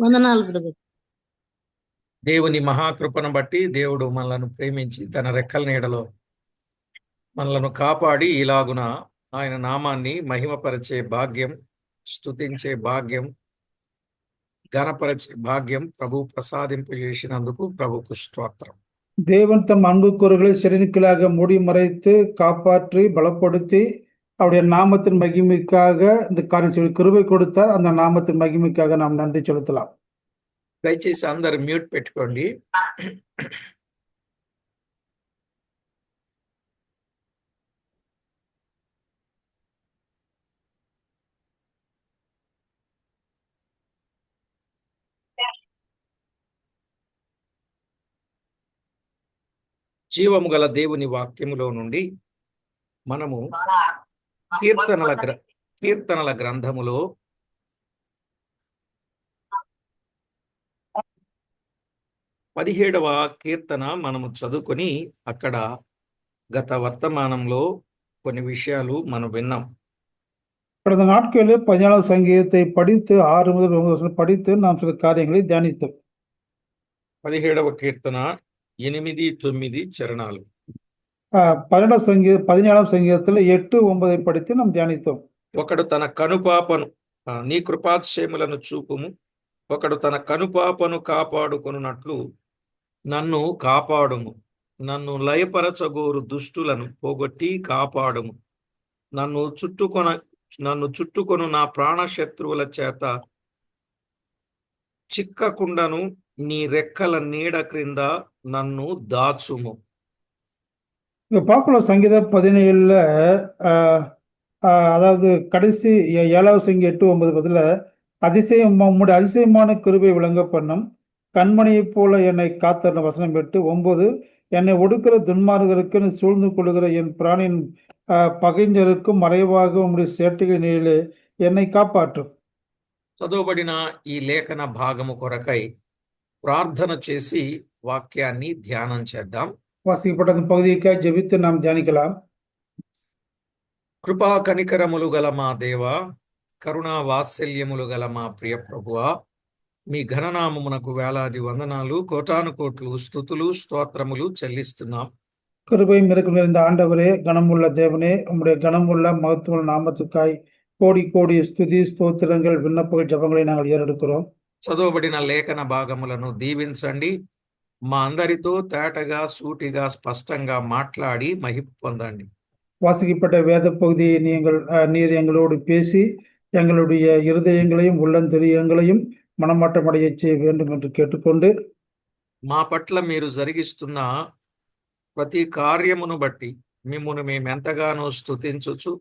వందనాలు బ్రదర్. దేవుని మహాకృపను బట్టి దేవుడు మనలను ప్రేమించి తన రెక్కల నీడలో మనలను కాపాడి ఇలాగున ఆయన నామాన్ని మహిమపరిచే భాగ్యం, స్తుతించే భాగ్యం, ఘనపరిచే భాగ్యం ప్రభు ప్రసాదింపజేసినందుకు ప్రభుకు స్తోత్రం. தேவன் தம் அன்புக்கூறுகளை சிறைக்குள்ளாக மூடி மறைத்து காப்பாற்றி பலப்படுத்தி அவருடைய நாமத்தின் மகிமைக்காக இந்த காரியம் செய்ய கிருபை கொடுத்தார். அந்த நாமத்தின் மகிமைக்காக நாம் நன்றி செலுத்தலாம். దయచేసి అందరు మ్యూట్ పెట్టుకోండి. జీవము గల దేవుని వాక్యములో నుండి మనము కీర్తనల గ్రంథములో 17వ కీర్తన మనము చదువుకొని అక్కడ గత వర్తమానంలో కొన్ని విషయాలు మనం విన్నాం. கடந்த நாட்களில் 14வது சங்கீதத்தை படித்து 6 முதல் 9 வசனம் படித்து நாம் சில காரியங்களை தியானித்தோம். 17వ కీర్తన 8, 9 చరణాలు. 17వ సంగీతத்தில் 8, 9 படித்து நாம் தியானித்தோம். ఒకడు తన కనుపాపను నీ కృపాతిశయములను చూపుము, ఒకడు తన కనుపాపను కాపాడుకొనున్నట్లు నన్ను కాపాడుము, నన్ను లయపరచగోరు దుష్టులను పోగొట్టి కాపాడుము, నన్ను చుట్టుకొను నా ప్రాణశత్రువుల చేత చిక్కకుండను నీ రెక్కల నీడ క్రింద నన్ను దాచుము. பார்க்கலாம் சங்கீதம் 17ல அதாவது கடைசி 7வது சங்கீதம் 8, 9 பதில உம்முடைய அதிசயமான கிருபை விளங்க பண்ணும், கண்மணியைப் போல என்னை காத்தர்ன வசனம் 8, 9 என்னை ஒடுக்கிற துன்மார்கருக்கு சூழ்ந்து கொள்கிற என் பிராணின் పగైంజరుக்கும் మறைవాக ఉమ్మడి సేటికి నీళ్ళే ఎన్నై కాపాటు. చదవబడిన ఈ లేఖన భాగము కొరకై ప్రార్థన చేసి వాక్యాన్ని ధ్యానం చేద్దాం. వాసికపడ్డ పகுதிக்காய் ஜெபித்து நாம் தியானிக்கலாம். కృపా కనికరములు గల మా దేవ, కరుణా వాత్సల్యములు గల మా ప్రియ ప్రభువా, మీ ఘననామమునకు వేలాది వందనాలు, కోటాను కోట్లు స్తుతులు స్తోత్రములు చెల్లిస్తున్నాం. கிருபை மிருகம் நிறைந்த ஆண்டவரே, கனமுள்ள தேவனே, உம்முடைய கனமுள்ள மகத்துவ நாமத்துக்காய் கோடி கோடி స్తుతి స్తోత్రங்கள் విన్నపங்கள் జపங்களை நாங்கள் ஏறெடுக்கிறோம். చదవబడిన లేఖన భాగములను దీవించండి, మా అందరితో తేటగా సూటిగా స్పష్టంగా మాట్లాడి మహిమ పొందండి. வாசிக்கப்பட்ட வேத பகுதியை நீர் எங்களோடு பேசி எங்களுடைய இருதயங்களையும் உள்ளந்தெரியங்களையும் மனமாற்றமடைய செய்ய வேண்டும் என்று கேட்டுக்கொண்டு, మా పట్ల మీరు జరిగిస్తున్న ప్రతి కార్యమును బట్టి మిమ్మును మేము ఎంతగానో స్తుతించుచు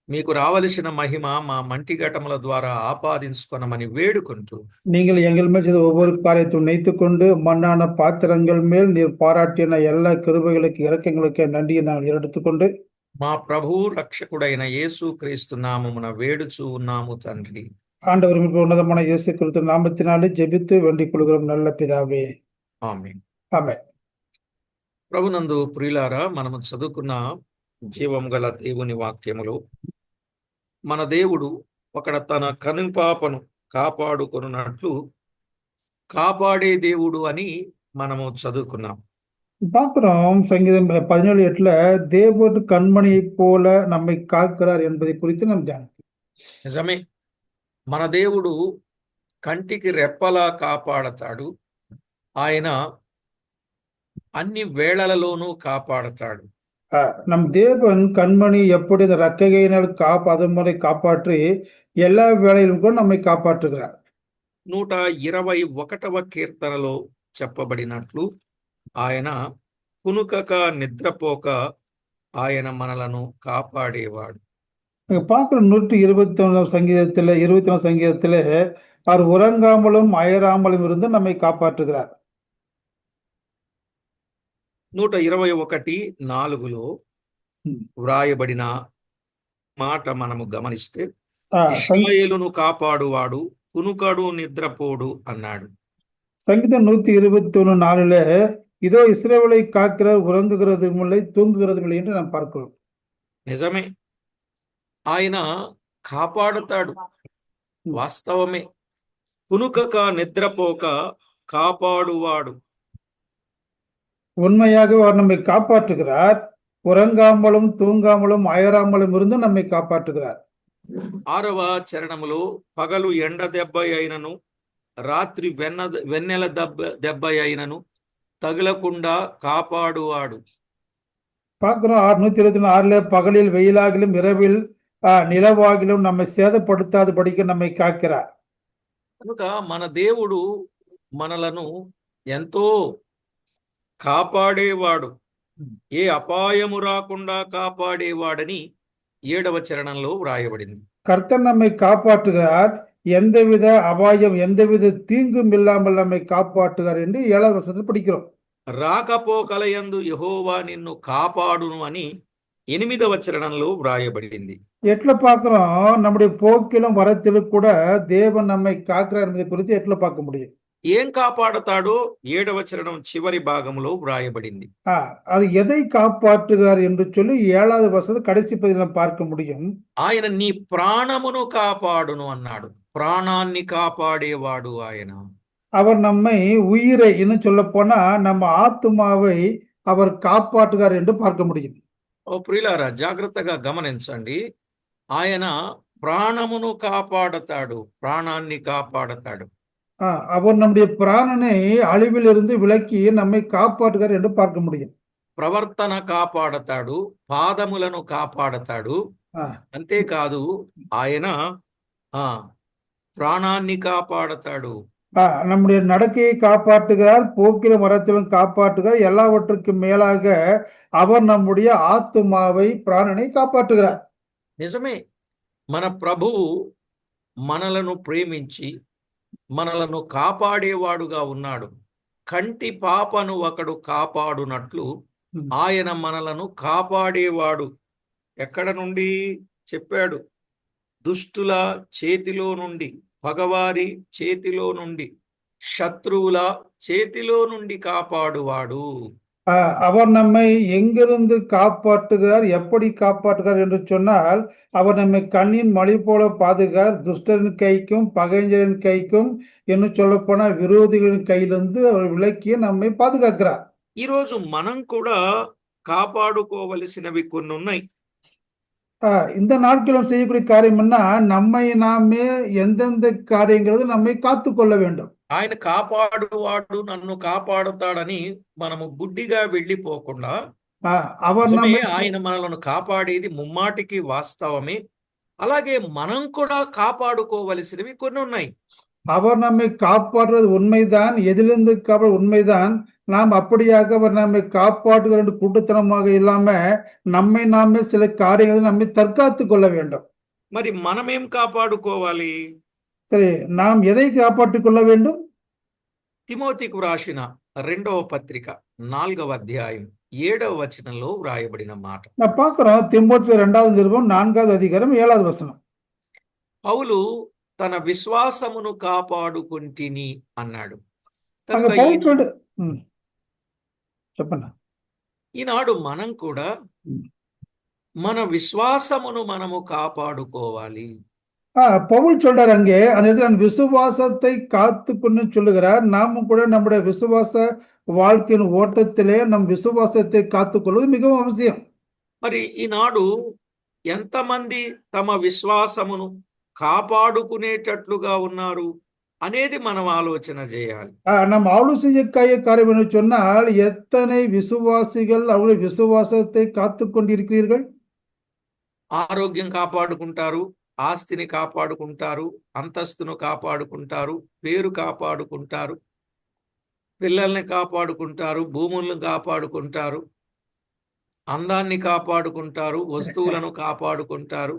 మీకు రావలసిన మహిమ మా మంటిఘటముల ద్వారా ఆపాదించుకొనమని వేడుకుంటూ, நீங்கள் எங்கள் மேல் செய்த ஒவ்வொரு காரியத்தையும் நினைத்துக்கொண்டு மண்ணான பாத்திரங்கள் மேல் நீர் பாராட்டின எல்லா கிருபைகளுக்கு இரக்கங்களுக்கு நன்றியை நாங்கள் எடுத்துக்கொண்டு మా ప్రభు రక్షకుడైన యేసు క్రీస్తు నామమున వేడుచూ ఉన్నాము తండ్రి. ஆண்டவருக்கு ఉన్నతமான இயேசு கிறிஸ்து நாமத்தினாலே ஜெபித்து வேண்டிக் கொள்கிறோம் நல்ல பிதாவே, ఆమేన్. ఆమేన్. ప్రభునందు ప్రియులారా, మనము చదువుకున్న జీవం గల దేవుని వాక్యములు, మన దేవుడు ఒకడ తన కనుపాపను కాపాడుకొనున్నట్లు కాపాడే దేవుడు అని మనము చదువుకున్నాం. பார்க்கிறோம் சங்கீதம் 17:8 தேவன் கண்மணியை போல நம்மை காக்கிறார் என்பதை குறித்து நாம் தியானித்தோம். నిజమే, మన దేవుడు కంటికి రెప్పలా కాపాడతాడు, ఆయన అన్ని వేళలలోనూ కాపాడతాడు. நம் தேவன் கண்மணி எப்படி இந்த ரக்கையினால் அதுமுறை காப்பாற்றி எல்லா வேளையிலும் கூட நம்மை காப்பாற்றுகிறார். 121వ కీర్తనలో చెప్పబడినట్లు ఆయన కునుకక నిద్రపోక ఆయన మనలను కాపాడేవాడు. பார்க்கிற 121 சங்கீதத்தில் 24 சங்கீதத்தில் அவர் உறங்காமலும் அயராமலும் இருந்து நம்மை காப்பாற்றுகிறார். 121:4లో వ్రాయబడిన మాట మనము గమనిస్తే, ఇశ్రాయేలును కాపాడువాడు కునుకడు నిద్రపోడు అన్నాడు. சங்கீதம் 121:4 இதோ இஸ்ரவேலை காக்கிறார், உறங்குகிறதும் இல்லை தூங்குகிறதும் இல்லை என்று நாம் பார்க்கிறோம். నిజమే, ఆయన కాపాడుతాడు, వాస్తవమే. కునుకక నిద్రపోక కాపాడువాడు. உண்மையாகவே அவர் நம்மை காப்பாற்றுகிறார். உறங்காமலும் தூங்காமலும் அயராமலும் இருந்து நம்மை காப்பாற்றுகிறார். 6వ చరణములో పగలు ఎండ దెబ్బ అయినను రాత్రి వెన్నెల దెబ్బ అయినను తగలకుండా కాపాడువాడు. பார்க்கிறோம் 126ல பகலில் வெயிலாகிலும் இரவில் நிலவாகிலும் நம்மை சேதப்படுத்தாது படிக்க நம்மை காக்கிறார். కనుక మన దేవుడు మనలను ఎంతో కాపాడేవాడు, ఏ అపాయము రాకుండా కాపాడేవాడని 7వ చరణంలో వ్రాయబడింది. கர்த்தர் நம்மை காப்பாற்றுகிறார், எந்தவித அபாயம் எந்தவித தீங்கும் இல்லாமல் நம்மை காப்பாற்றுகிறார் என்று 7வது வசனத்தில் படிக்கிறோம். రాకపోకలయందు యెహోవా నిన్ను కాపాడును అని 8వ చరణంలో వ్రాయబడింది. 8ல பார்க்கிறோம், நம்முடைய போக்கிலும் வரத்திலும் கூட தேவன் நம்மை காக்கிறார் என்பதை குறித்து 8ல பார்க்க முடியும். ఏం కాపాడతాడో 7వ చరణం చివరి భాగంలో వ్రాయబడింది. அது ఎதை కాపాற்றுగారు என்று சொல்லி 7வது వసనం కடைసి పదిలో பார்க்க முடியும். ఆయన నీ ప్రాణమును కాపాడును అన్నాడు. ప్రాణాన్ని కాపాడేవాడు ఆయన. அவர் நம்மை உயிரை இன்னும் சொல்ல போனா நம்ம ஆத்துமாவை அவர் காப்பாற்றுగారు என்று பார்க்க முடியும். ఓ ప్రియులారా, జాగ్రత్తగా గమనించండి. ఆయన ప్రాణమును కాపాడతాడు, ప్రాణాన్ని కాపాడతాడు. அவர் நம்முடைய பிராணனை அழிவிலிருந்து விலக்கி நம்மை காப்பாற்றுகிறார் என்று பார்க்க முடியும். ప్రవర్తన కాపాడతాడు, పాదములను కాపాడతాడు. అంతేకాదు, ఆయన ప్రాణాన్ని కాపాడతాడు. நம்முடைய நடக்கையை காப்பாற்றுகிறார், போக்கிலும் வரத்திலும் காப்பாற்றுகிறார். எல்லாவற்றுக்கும் மேலாக அவர் நம்முடைய ஆத்துமாவை பிராணனை காப்பாற்றுகிறார். నిజమే, మన ప్రభువు మనలను ప్రేమించి మనలను కాపాడేవాడుగా ఉన్నాడు. కంటి పాపను ఒకడు కాపాడునట్లు ఆయన మనలను కాపాడేవాడు. ఎక్కడ నుండి చెప్పాడు? దుష్టుల చేతిలో నుండి, పగవారి చేతిలో నుండి, శత్రువుల చేతిలో నుండి కాపాడువాడు. அவர் நம்மை எங்கிருந்து காப்பாற்றுகிறார், எப்படி காப்பாற்றுகிறார் என்று சொன்னால், அவர் நம்மை கண்ணின் மழை போல பாதுகார், துஷ்டரின் கைக்கும் பகைஞரின் கைக்கும் என்று சொல்ல போனா விரோதிகளின் கையிலிருந்து அவர் விலக்கி நம்மை பாதுகாக்கிறார். ఈరోజు మనం కూడా కాపాడుకోవలసినవి కొన్ని ఉన్నాయి. இந்த நாட்களும் செய்யக்கூடிய காரியம் என்ன, நம்மை நாமே எந்தெந்த కార్యங்கிறது நம்மை காத்து கொள்ள வேண்டும். ఆయన కాపాడువాడు, నన్ను కాపాడుతాడని మనము గుడ్డిగా వెళ్ళిపోకుండా, ఆయన మనలను కాపాడేది ముమ్మాటికి వాస్తవమే. అలాగే మనం కూడా కాపాడుకోవలసినవి కొన్ని ఉన్నాయి. அவர் நம்மை காப்பாற்றுவது உண்மைதான், எதிலிருந்து காப்பாடு உண்மைதான். நாம் அப்படியாக அவர் நம்மை காப்பாற்றுகிற கூட்டுத்தனமாக இல்லாம நம்மை நாமே சில காரியங்களை நம்மை தற்காத்து கொள்ள வேண்டும். మరి మనమేం కాపాడుకోవాలి? சரி, நாம் எதை காப்பாற்றிக் கொள்ள வேண்டும்? తిమోతికు రాసిన 2వ పత్రిక 4వ అధ్యాయం 7వ వచనంలో వ్రాయబడిన మాట. நான் பார்க்கிறோம், తిమోతి 2வது நிருபம் 4வது அதிகாரம் 7வது వచనం. పౌలు తన విశ్వాసమును కాపాడుకుంటిని అన్నాడు. చెప్పండి. ఈనాడు మనం కూడా మన విశ్వాసమును మనము కాపాడుకోవాలి. பவுல் சொல்றார் அங்கே, அந்த இடத்துல விசுவாசத்தை காத்துக்கொண்டு சொல்லுகிறார். நாமும் கூட நம்முடைய விசுவாச வாழ்க்கையின் ஓட்டத்திலே நம் விசுவாசத்தை காத்துக்கொள்வது மிகவும் அவசியம். మరి ఈనాడు ఎంతమంది తమ విశ్వాసమును కాపాడుకునేటట్లుగా ఉన్నారు అనేది మనం ఆలోచన చేయాలి. நம் ஆலோசனைக்காய காரியம் என்று சொன்னால், எத்தனை விசுவாசிகள் அவருடைய விசுவாசத்தை காத்து கொண்டிருக்கிறீர்கள்? ఆరోగ్యం కాపాడుకుంటారు, ఆస్తిని కాపాడుకుంటారు, అంతస్తును కాపాడుకుంటారు, పేరు కాపాడుకుంటారు, పిల్లల్ని కాపాడుకుంటారు, భూములను కాపాడుకుంటారు, అందాన్ని కాపాడుకుంటారు, వస్తువులను కాపాడుకుంటారు,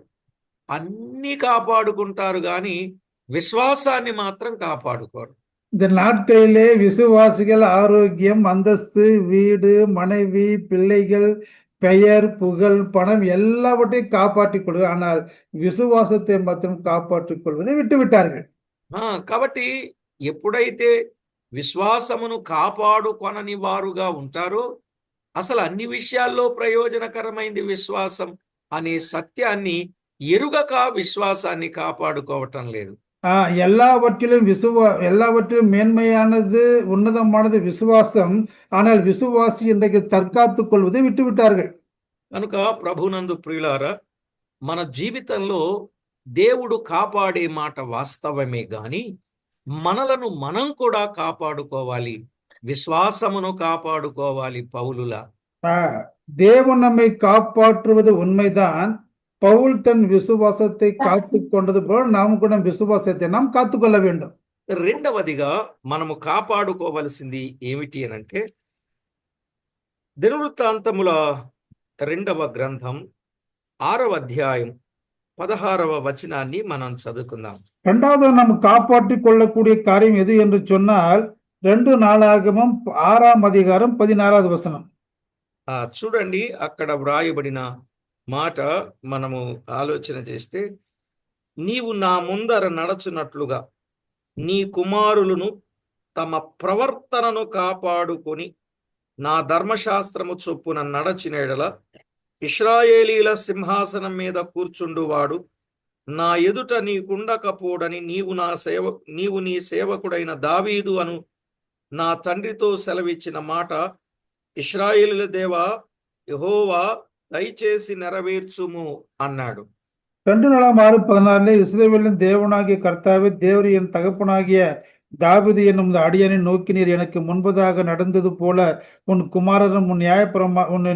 అన్ని కాపాడుకుంటారు, కానీ విశ్వాసాన్ని మాత్రం కాపాడుకోరు. இந்த நாட்களிலே விசுவாசிகள் ஆரோக்கியம், அந்தஸ்து, வீடு, மனைவி, பிள்ளைகள், பெயர், புகழ், பணம் எல்லாவற்றையும் காப்பாற்றிக் கொள்வது, ஆனால் விசுவாசத்தை மாத்திரம் காப்பாற்றிக் கொள்வதை விட்டுவிட்டார்கள். కాబట్టి ఎప్పుడైతే విశ్వాసమును కాపాడుకొనని వారుగా ఉంటారో, అసలు అన్ని విషయాల్లో ప్రయోజనకరమైంది విశ్వాసం అనే సత్యాన్ని ఎరుగక విశ్వాసాన్ని కాపాడుకోవటం లేదు. எல்லாவற்றிலும் மேன்மையானது ఉన్నతமானது విశ్వాసం. ஆனால் విశ్వాసి இன்றைக்கு தற்காத்துக் கொள்வதை விட்டுவிட்டார்கள். కనుక ప్రభునందు ప్రియులారా, మన జీవితంలో దేవుడు కాపాడే మాట వాస్తవమే గాని మనలను మనం కూడా కాపాడుకోవాలి, విశ్వాసమును కాపాడుకోవాలి. పౌలులా ஆ, தேவன் நம்மை காப்பாற்றுவது உண்மைதான். பவுல் தன் விசுவாசத்தை காத்துக் கொண்டது போல் நாம் கூட விசுவாசத்தை நாம் காத்துக்கொள்ள வேண்டும். రెండవదిగా మనము కాపాడుకోవలసింది ఏమిటి అనంటే, దినవృత్తాంతముల 2వ గ్రంథం 6వ అధ్యాయం 16వ వచనాన్ని మనం చదువుకుందాం. இரண்டாவது நாம் காப்பாற்றிக் கொள்ளக்கூடிய காரியம் எது என்று சொன்னால் 2 நாளாகமம் 6ஆம் அதிகாரம் 16வது வசனம். చూడండి, అక్కడ వ్రాయబడిన మాట మనము ఆలోచన చేస్తే, నీవు నా ముందర నడచునట్లుగా నీ కుమారులను తమ ప్రవర్తనను కాపాడుకొని నా ధర్మశాస్త్రము చొప్పున నడచిన ఎడల ఇశ్రాయేలీల సింహాసనం మీద కూర్చుండువాడు నా ఎదుట నీకుండకపోడని నీవు నీ సేవకుడైన దావీదు అను నా తండ్రితో సెలవిచ్చిన మాట ఇశ్రాయేలీల దేవా యెహోవా దయచేసి నెరవేర్చుము అన్నాడు. 2 நாளாகமம் 6:16 இஸ்ரவேலின் தேவனாகிய கர்த்தாவே, தேவரீர் என் தகப்பனாகிய தாவீது என்னும் இந்த அடியனை நோக்கி, நீர் எனக்கு முன்பதாக நடந்தது போல உன் குமாரரும் உன்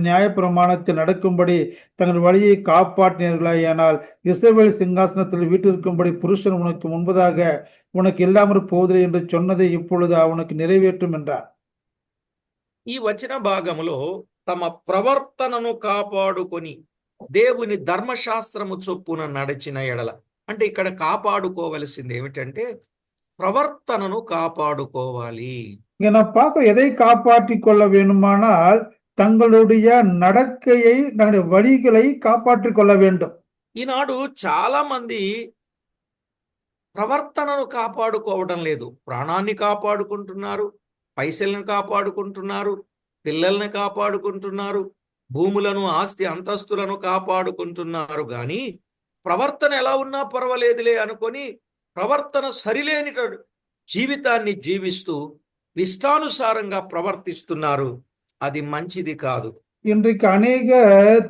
நியாயப்பிரமாணத்தில் நடக்கும்படி தங்கள் வழியை காப்பாற்றினீர்களானால் இஸ்ரவேல் சிங்காசனத்தில் வீட்டிற்கும்படி புருஷன் உனக்கு முன்பதாக உனக்கு இல்லாமற் போவதில்லை என்று சொன்னதை இப்பொழுது அவனுக்கு நிறைவேற்றும் என்றார். ఈ వచన భాగములో తమ ప్రవర్తనను కాపాడుకొని దేవుని ధర్మశాస్త్రము చొప్పున నడిచిన ఎడల అంటే, ఇక్కడ కాపాడుకోవలసింది ఏమిటంటే ప్రవర్తనను కాపాడుకోవాలి. இங்க நான் பார்க்க எதை காப்பாற்றிக் கொள்ள வேண்டுமானால் தங்களுடைய நடக்கையை, தங்களுடைய வழிகளை காப்பாற்றிக் கொள்ள வேண்டும். ఈనాడు చాలా మంది ప్రవర్తనను కాపాడుకోవడం లేదు. ప్రాణాన్ని కాపాడుకుంటున్నారు, పైసలను కాపాడుకుంటున్నారు, పిల్లల్ని కాపాడుకుంటున్నారు, భూములను, ఆస్తి అంతస్తులను కాపాడుకుంటున్నారు. కానీ ప్రవర్తన ఎలా ఉన్నా పర్వాలేదులే అనుకొని ప్రవర్తన సరిలేని జీవితాన్ని జీవిస్తూ ఇష్టానుసారంగా ప్రవర్తిస్తున్నారు. అది మంచిది కాదు. இன்றைக்கு அநேக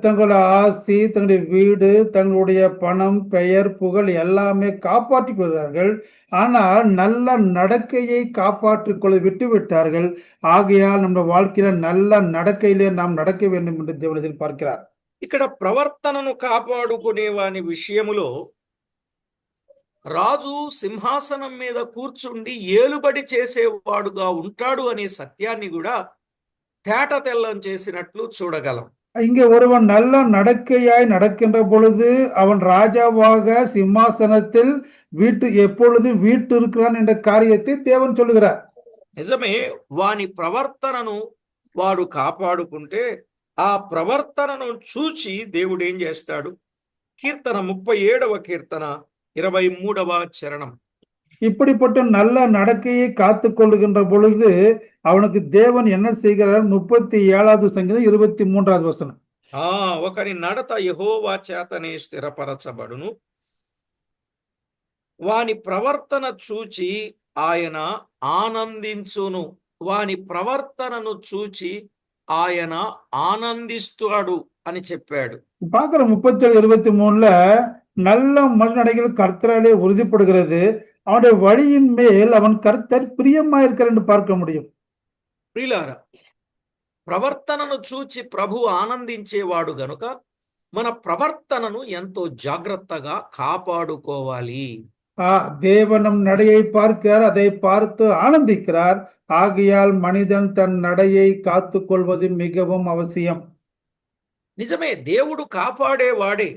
தங்களுடைய ஆஸ்தி, தங்களுடைய வீடு, தங்களுடைய பணம், பெயர், புகழ் எல்லாமே காப்பாற்றிக் கொள்கிறார்கள். ஆனால் நல்ல நடக்கையை காப்பாற்றிக் கொள்ள விட்டு விட்டார்கள். ஆகையால் நம்ம வாழ்க்கையில நல்ல நடக்கையிலே நாம் நடக்க வேண்டும் என்று தேவன் எதிர்பார்க்கிறார். ఇక్కడ ప్రవర్తనను కాపాడుకునే వాని విషయములో రాజు సింహాసనం మీద కూర్చుండి ఏలుబడి చేసేవాడుగా ఉంటాడు అనే సత్యాన్ని కూడా తేట తెల్లం చేసినట్లు చూడగలం. இங்கே ஒருவன் நல்ல நடக்கையாய் நடக்கின்ற பொழுது அவன் ராஜாவாக சிம்மாசனத்தில் எப்பொழுது வீட்டு இருக்கிறான் என்ற காரியத்தை தேவன் சொல்லுகிறார். నిజమే, వాని ప్రవర్తనను వాడు కాపాడుకుంటే ఆ ప్రవర్తనను చూచి దేవుడు ఏం చేస్తాడు? కీర్తన 37వ కీర్తన 23వ చరణం. இப்படிப்பட்ட நல்ல நடக்கையை காத்து கொள்ளுகின்ற பொழுது அவனுக்கு தேவன் என்ன செய்கிறார்? 37வது சங்கீதம் 23வது வசனம். ఒకని నడత యెహోవా చేతనే స్థిరపరచబడును, వాని ప్రవర్తన చూచి ఆయన ఆనందించును. వాని ప్రవర్తనను చూచి ఆయన ఆనందిస్తాడు అని చెప్పాడు. பார்க்கிற 37:23ல நல்ல மனநடைகள் கர்த்தராலே உறுதிப்படுகிறது. அவனுடைய வழியின் மேல் அவன் கர்த்தர் பிரியமாயிருக்கிறார் என்று பார்க்க முடியும். ప్రియులారా, ప్రవర్తనను చూచి ప్రభు ఆనందించేవాడు గనుక మన ప్రవర్తనను ఎంతో జాగ్రత్తగా కాపాడుకోవాలి. தேவன் நம் நடையை பார்க்கிறார், அதை பார்த்து ஆனந்திக்கிறார். ஆகையால் மனிதன் தன் நடையை காத்துக் கொள்வது மிகவும் அவசியம். నిజమే, దేవుడు కాపాడేవాడే.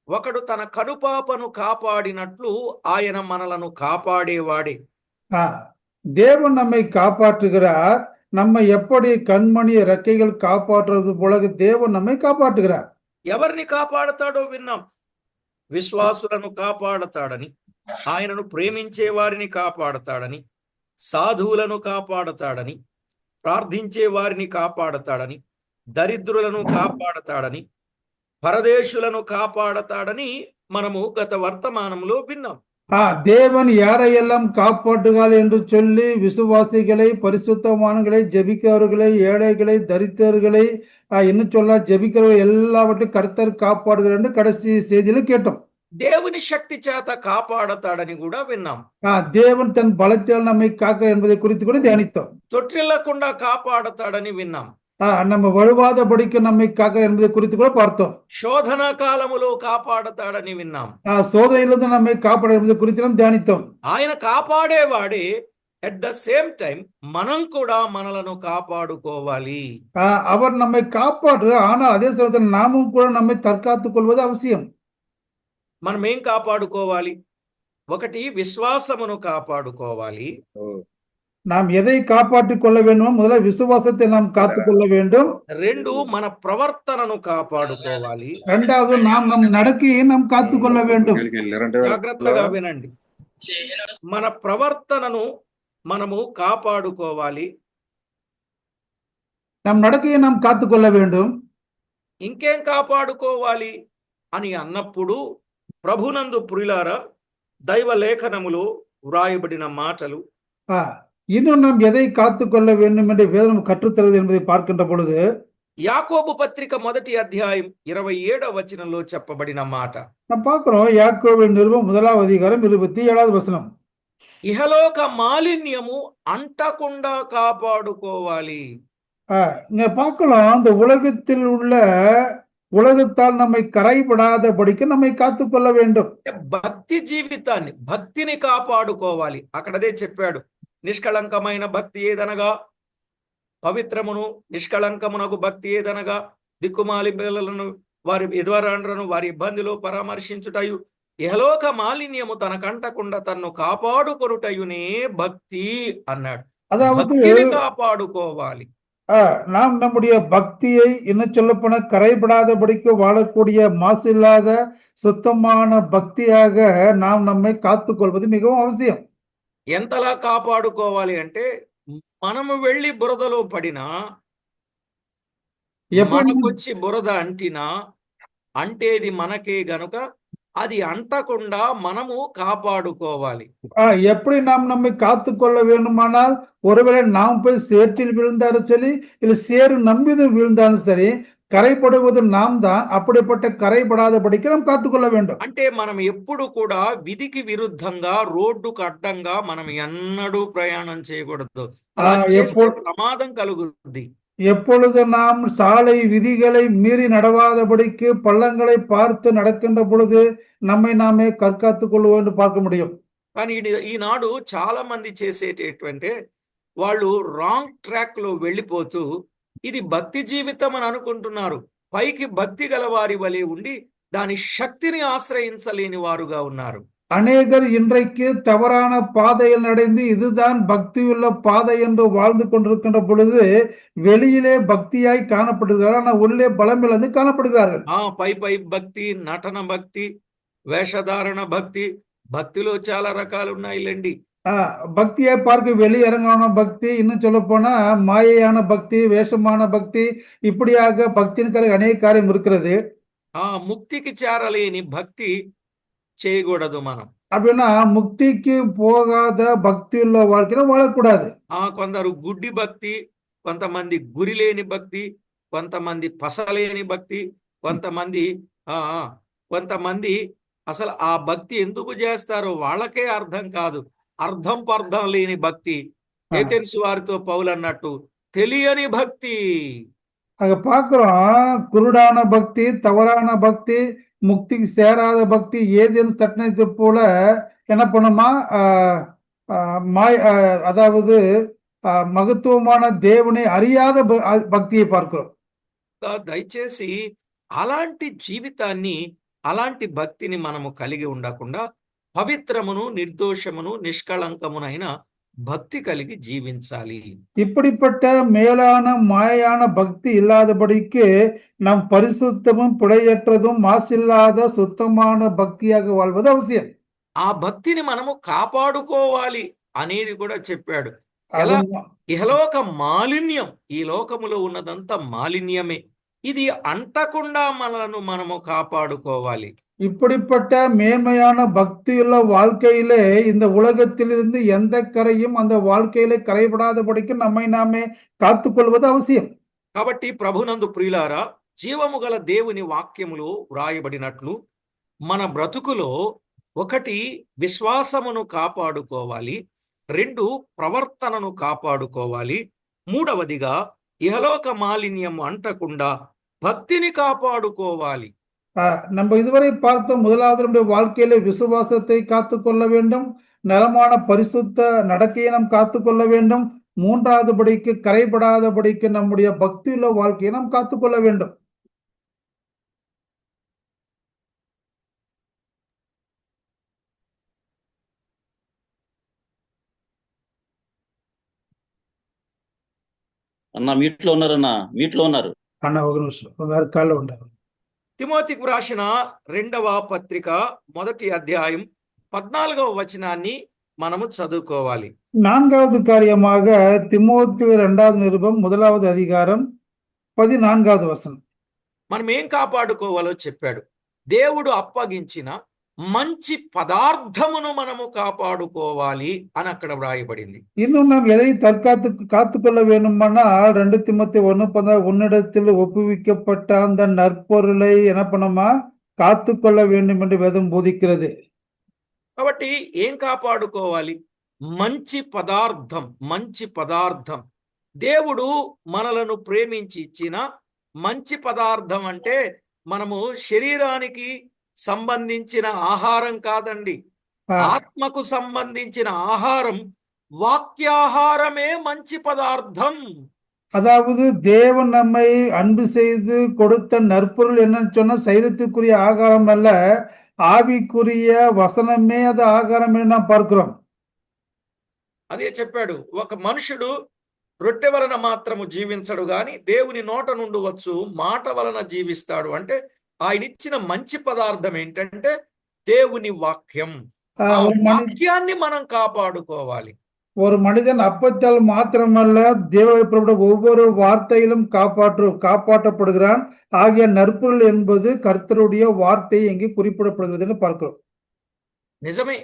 ఒకడు తన కనుపాపను కాపాడినట్లు ఆయన మనలను కాపాడేవాడే. தேவன் நம்மை காப்பாற்றுகிறார். நம்மை எப்படி கண்மணி ரெக்கைகள் காப்பாற்றுவது போல தேவன் நம்மை காப்பாற்றுகிறார். ఎవరిని కాపాడతాడో విన్నాం. విశ్వాసులను కాపాడతాడని, ఆయనను ప్రేమించే వారిని కాపాడతాడని, సాధువులను కాపాడతాడని, ప్రార్థించే వారిని కాపాడతాడని, దరిద్రులను కాపాడతాడని, పరదేశులను కాపాడతాడని మనము గత వర్తమానంలో విన్నాం. தேவன் யாரையெல்லாம் காப்பாற்றுகிறார் என்று சொல்லி விசுவாசிகளை, பரிசுத்தவான்களை, ஜெபிக்கிறவர்களை, ஏழைகளை, தரித்திரர்களை, இன்னும் சொல்ல ஜெபிக்கிறவர்கள் எல்லாவற்றையும் கர்த்தர் காப்பாடுகிறார் என்று கடைசி செய்தியில கேட்டோம். దేవుని శక్తి చేత కాపాడతాడని కూడా విన్నాం. தேவன் தன் பலத்தால் நம்மை காக்க என்பதை குறித்து கூட தியானித்தோம். తొట్టిల్లకుండా కాపాడతాడని విన్నాం. நம்ம வழுவாதபடிக்கு நம்மை காக்க என்பதை குறித்து கூட பார்த்தோம். శోధన కాలములో కాపాడతాడని విన్నాం. சோதனையிலிருந்து நம்மை காப்பாட என்பதை குறித்து தியானித்தோம். ఆయన కాపాడేవాడే అట్ ద సేమ్ టైం మనం కూడా మనలను కాపాడుకోవాలి. அவர் நம்மை காப்பாற்று, ஆனால் அதே சமயத்தில் நாமும் கூட நம்மை தற்காத்துக் கொள்வது அவசியம். మనం ఏం కాపాడుకోవాలి? ఒకటి విశ్వాసమును కాపాడుకోవాలి. நாம் எதை காப்பாற்றிக் கொள்ள வேண்டுமோ முதல்ல விசுவாசத்தை நாம் காத்துக்கொள்ள வேண்டும். రెండు, మన ప్రవర్తనను కాపాడుకోవాలి. இரண்டாவது நாம் நம் நடக்கையை நாம் காத்துக்கொள்ள வேண்டும். జాగ్రత్తగా వినండి. మన ప్రవర్తనను మనము కాపాడుకోవాలి. நம் நடக்கையை நாம் காத்துக்கொள்ள வேண்டும். ఇంకేం కాపాడుకోవాలి అని అన్నప్పుడు ప్రభునందు ప్రియులారా, దైవ లేఖనములో వ్రాయబడిన మాటలు, இன்னும் நாம் எதை காத்துக்கொள்ள வேண்டும் என்று வேதம் கற்றுத்தருவது என்பதை பார்க்கின்ற பொழுது యాకోబు పత్రిక 1వ అధ్యాయం 27వ వచనంలో చెప్పబడిన మాట. நாம் பார்க்கிறோம் யாக்கோபின் நிருபம் 1వ அதிகாரம் 27வது வசனம். ఇహలోక మాలిన్యము అంటకుండా కాపాడుకోవాలి. இங்க பார்க்கலாம், இந்த உலகத்தில் உள்ள உலகத்தால் நம்மை కరైపడాదబడికి நம்மை కాத்துకొల్ల வேண்டும். భక్తి జీవితాన్ని, భక్తిని కాపాడుకోవాలి. అక్కడదే చెప్పాడు, నిష్కళంకమైన భక్తి ఏదనగా పవిత్రమును, నిష్కళంకమునకు భక్తి ఏదనగా దిక్కుమాలి పిల్లలను, వారి ఎదురాండ్రను వారి ఇబ్బందిలో పరామర్శించుటయు, ఇహలోక మాలిన్యము తనకంటకుండా తన్ను కాపాడుకొనుటయునే భక్తి అన్నాడు. భక్తిని కాపాడుకోవాలి. நாம் நம்முடைய பக்தியை இன்னும் சொல்ல போன கரைபடாதபடிக்கு வாழக்கூடிய மாசு இல்லாத சுத்தமான பக்தியாக நாம் நம்மை காத்துக்கொள்வது மிகவும் அவசியம். ఎంతలా కాపాడుకోవాలి అంటే, మనము వెళ్ళి బురదలో పడినా, మనకొచ్చి బురద అంటినా, అంటేది మనకే గనుక అది అంటకుండా మనము కాపాడుకోవాలి. எப்படி நாம் நம்மை காத்துக்கொள்ள வேண்டுமானால், ஒருவேளை நாம் போய் சேற்றில் விழுந்தாலும் சரி, இல்ல சேறு நம்பிது விழுந்தாலும் சரி, కరైపడుவது நாம் தான். அப்படிப்பட்ட కరైపడాదబడికి நாம் కాத்துకొల్ల வேண்டும். అంటే మనం ఎప్పుడు కూడా విధికి విరుద్ధంగా, రోడ్డుకు అడ్డంగా మనం ఎన్నడూ ప్రయాణం చేయకూడదు. అలా చేస్తే ప్రమాదం కలుగుద్ది. எப்பொழுது நாம் சாலை விதிகளை மீறி நடவாதபடிக்கு பள்ளங்களை பார்த்து நடக்கின்ற பொழுது நம்மை நாமே கற்காத்துக் கொள்வோம் என்று பார்க்க முடியும். కానీ ఈనాడు చాలా మంది చేసేటటువంటి వాళ్ళు రాంగ్ ట్రాక్ లో వెళ్ళిపోతూ ఇది భక్తి జీవితం అని అనుకుంటున్నారు. పైకి భక్తి గల వారి వలె ఉండి దాని శక్తిని ఆశ్రయించలేని వారుగా ఉన్నారు. அநேகர் இன்றைக்கு தவறான பாதையில் நடந்து இதுதான் பக்தியுள்ள பாதை என்று வாழ்ந்து கொண்டிருக்கின்ற பொழுது வெளியிலே பக்தியாய் காணப்படுகிறார்கள், ஆனால் உள்ளே பலமிழந்து காணப்படுகிறார்கள். పై పై భక్తి, నటన భక్తి, వేషధారణ భక్తి, భక్తిలో చాలా రకాలు ఉన్నాయిలేండి. பக்தியை பார்க்க வெளியரங்கான பக்தி, இன்னும் சொல்ல போனா மாயையான பக்தி, வேஷமான பக்தி, இப்படியாக பக்தியின் அநேக காரியம் இருக்கிறது. ముక్తికి చేరలేని భక్తి చేయకూడదు మనం. அப்படின்னா முக்திக்கு போகாத பக்தி உள்ள வாழ்க்கையில வாழக்கூடாது. కొందరు గుడ్డి భక్తి, కొంతమంది గురి లేని భక్తి, కొంతమంది పసలేని భక్తి, కొంతమంది అసలు ఆ భక్తి ఎందుకు చేస్తారో వాళ్ళకే అర్థం కాదు. అర్థం పర్థం లేని భక్తి. ఏథెన్సు వారితో పౌలు అన్నట్టు తెలియని భక్తి. அங்க பாக்குறோம், குருடான பக்தி, தவறான பக்தி, முக்திக்கு சேராத பக்தி, ஏதேனும் தட்டினது போல என்ன பண்ணுமா, அதாவது மகத்துவமான தேவனை அறியாத பக்தியை பார்க்கிறோம். దయచేసి అలాంటి జీవితాన్ని, అలాంటి భక్తిని మనము కలిగి ఉండకుండా పవిత్రమును, నిర్దోషమును, నిష్కళంకమునైన భక్తి కలిగి జీవించాలి. இப்படிப்பட்ட மேலான மாயான பக்தி இல்லாதபடிக்கு நம் பரிசுத்தமும் பிழையற்றதும் மாசில்லாத சுத்தமான பக்தியாக வாழ்வது அவசியம். ఆ భక్తిని మనము కాపాడుకోవాలి అనేది కూడా చెప్పాడు. ఎలా? ఇహలోక మాలిన్యం, ఈ లోకములో ఉన్నదంతా మాలిన్యమే. ఇది అంటకుండా మనలను మనము కాపాడుకోవాలి. இப்படிப்பட்ட மேன்மையான பக்தியுள்ள வாழ்க்கையிலே இந்த உலகத்திலிருந்து எந்த கரையும் அந்த வாழ்க்கையிலே கரைபடாதபடிக்கு நம்மை நாமே కాத்துకొల్வது అవశ్యం. కాబట్టి ప్రభునందు ప్రియులారా, జీవము గల దేవుని వాక్యములో వ్రాయబడినట్లు మన బ్రతుకులో ఒకటి విశ్వాసమును కాపాడుకోవాలి, రెండు ప్రవర్తనను కాపాడుకోవాలి, మూడవదిగా ఇహలోక మాలిన్యం అంటకుండా భక్తిని కాపాడుకోవాలి. நம்ம இதுவரை பார்த்த முதலாவது நம்முடைய வாழ்க்கையிலே விசுவாசத்தை காத்துக்கொள்ள வேண்டும், நலமான பரிசுத்த நடக்கையை நாம் காத்துக்கொள்ள வேண்டும், மூன்றாவது படிக்கு கரைபடாதபடிக்கு நம்முடைய பக்தியுள்ள வாழ்க்கையை நாம் காத்துக்கொள்ள வேண்டும். అన్న మీట్లో ఉన్నారన్న, మీట్లో ఉన్నారు. అన్న ఒక నిమిషం వేరే కాళ్ళు ఉంటారు. తిమోతికు రాసిన 2వ పత్రిక 1వ అధ్యాయం 14వ వచనాన్ని మనము చదువుకోవాలి. 4வது காரியமாக తిమోతి 2வது நிருபம் 1வது அதிகாரம் 14வது వచనం. మనం ఏం కాపాడుకోవాలో చెప్పాడు. దేవుడు అప్పగించిన మంచి పదార్థమును మనము కాపాడుకోవాలి అని అక్కడ వ్రాయబడింది. இன்னும் நாம் எதை காத்துக்கொள்ள வேண்டுமானால் 2 திமோத்தி 1:10 உன்னிடத்தில் ஒப்புவிக்கப்பட்ட அந்த நற்பொருளை என்ன பண்ணுமா காத்துக்கொள்ள வேண்டும் என்று வேதம் போதிக்கிறது. కాబట్టి ఏం కాపాడుకోవాలి? మంచి పదార్థం, మంచి పదార్థం. దేవుడు మనలను ప్రేమించి ఇచ్చిన మంచి పదార్థం అంటే మనము శరీరానికి సంబంధించిన ఆహారం కాదండి, ఆత్మకు సంబంధించిన ఆహారం, వాక్యాహారమే మంచి పదార్థం. அதாவது தேவன் நம்மை அன்பு செய்து கொடுத்த நற்பொருள் என்னன்னு சொன்னா சரீரத்துக்குரிய ஆகாரம் அல்ல, ఆవికురియ వసనమే అది ఆహారం అని நாம் பார்க்கிறோம். అదే చెప్పాడు, ఒక మనుషుడు రొట్టె వలన మాత్రము జీవించడు గాని దేవుని నోట నుండి వచ్చు మాట వలన జీవిస్తాడు. అంటే ఆయన ఇచ్చిన మంచి పదార్థం ఏంటంటే దేవుని వాక్యం. ఆ వాక్యాన్ని మనం కాపాడుకోవాలి. ஒரு மனிதன் அப்பத்தால் மாத்திரமல்ல தேவனுடைய ஒவ்வொரு வார்த்தையிலும் காப்பாற்றப்படுகிறான். ஆகிய நற்பொருள் என்பது கர்த்தருடைய வார்த்தை எங்கே குறிப்பிடப்படுகிறது பார்க்கிறோம். నిజమే,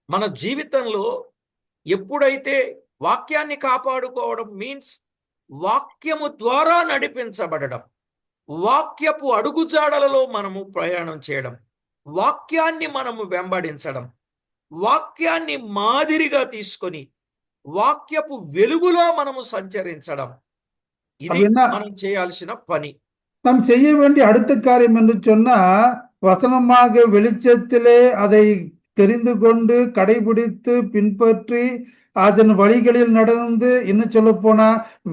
మన జీవితంలో ఎప్పుడైతే వాక్యాన్ని కాపాడుకోవడం మీన్స్ వాక్యము ద్వారా నడిపించబడడం, వాక్యపు అడుగుజాడలలో మనము ప్రయాణం చేయడం, వాక్యాన్ని మనము వెంబడించడం, వాక్యాన్ని మాదిరిగా తీసుకొని వాక్యపు వెలుగులో మనము సంచరించడం, ఇది మనం చేయాల్సిన పని. நாம் செய்ய வேண்டிய அடுத்த காரியம் என்று சொன்னா வசனமாக வெளிச்சத்திலே அதை தெரிந்து கொண்டு கடைபிடித்து பின்பற்றி அதன் வழிகளில் நடந்து இன்னும் சொல்ல போனா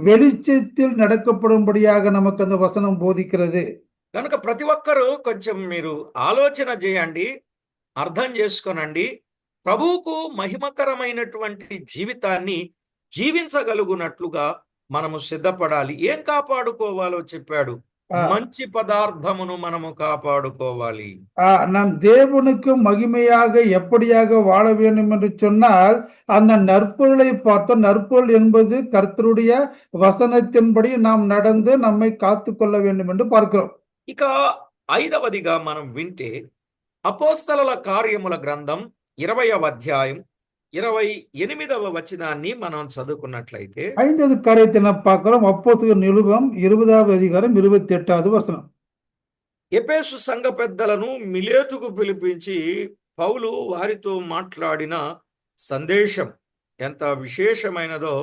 வெளிச்சத்தில் நடக்கப்படும்படியாக நமக்கு அந்த వసనం బోధిக்கிறது. కనుక ప్రతి ఒక్కరూ కొంచెం మీరు ఆలోచన చేయండి, అర్థం చేసుకోనండి. ప్రభువుకు మహిమకరమైనటువంటి జీవితాన్ని జీవించగలుగునట్లుగా మనము సిద్ధపడాలి. ఏం కాపాడుకోవాలో చెప్పాడు, మంచి పదార్థమును మనము కాపాడుకోవాలి. நாம் தேவனுக்கு மகிமையாக எப்படியாக வாழ வேண்டும் என்று சொன்னால் அந்த நற்பொருளை பார்த்தோம். நற்பொருள் என்பது கர்த்தருடைய வசனத்தின்படி நாம் நடந்து நம்மை காத்துக்கொள்ள வேண்டும் என்று பார்க்கிறோம். ఇక 5వదిగా మనం వింటే అపోస్తలుల కార్యముల గ్రంథం 20వ అధ్యాయం 28వ వచనాన్ని మనం చదువుకున్నట్లయితే 5வது காரியத்தை நாம் பார்க்கிறோம். அப்போஸ்தலர் நிருபம் 20வது அதிகாரம் 28வது వచనం. ఎఫెసు సంఘ పెద్దలను మిలేతుకు పిలిపించి పౌలు వారితో మాట్లాడిన సందేశం ఎంత విశేషమైనదో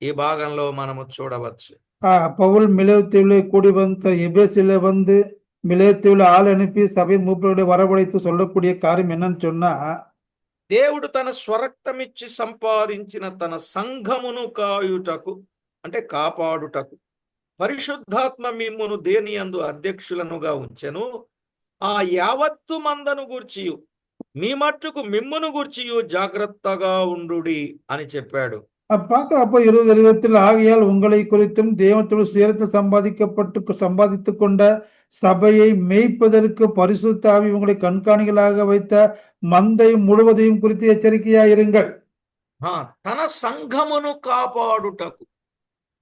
ఈ భాగంలో మనము చూడవచ్చు. பவுல் மிலேத்துவிலே கூடி வந்த எபேசிலே வந்து மிலேத்துவிலே ஆள் அனுப்பி சபை மூப்பர்களை வரவழைத்து சொல்லக்கூடிய காரியம் என்னன்னு சொன்னா, దేవుడు తన స్వరక్తమిచ్చి సంపాదించిన తన సంఘమును కాయుటకు అంటే కాపాడుటకు పరిశుద్ధాత్మ మిమ్మును దేనియందు అధ్యక్షులనుగా ఉంచెను, ఆ యావత్తు మందను గూర్చియు మీ మట్టుకు మిమ్మును గూర్చియు జాగ్రత్తగా ఉండుడి అని చెప్పాడు. பார்க்கிறப்ப 20 ஆகையால் உங்களை குறித்தும் தேவனுடைய சுயத்தில் சம்பாதித்துக் கொண்ட சபையை மேய்ப்பதற்கு பரிசுத்த ஆவி உங்களை கண்காணிகளாக வைத்த மந்தை முழுவதையும் குறித்து எச்சரிக்கையாயிருங்கள். తన సంఘమును కాపాడుటకు,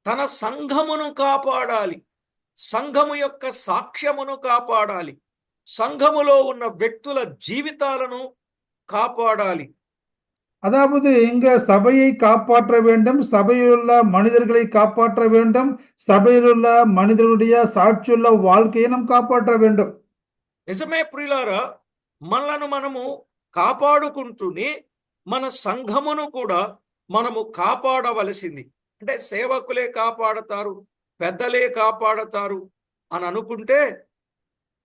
తన సంఘమును కాపాడాలి, సంఘము యొక్క సాక్ష్యమును కాపాడాలి, సంఘములో ఉన్న వ్యక్తుల జీవితాలను కాపాడాలి. அதாவது இங்க சபையை காப்பாற்ற வேண்டும், சபையிலுள்ள மனிதர்களை காப்பாற்ற வேண்டும், சபையிலுள்ள மனிதர்களுடைய சாட்சியுள்ள வாழ்க்கையை நாம் காப்பாற்ற வேண்டும். నిజమే ప్రియులారా, మనలను మనము కాపాడుకుంటూనే మన సంఘమును కూడా మనము కాపాడవలసింది. అంటే సేవకులే కాపాడతారు, పెద్దలే కాపాడతారు అని అనుకుంటే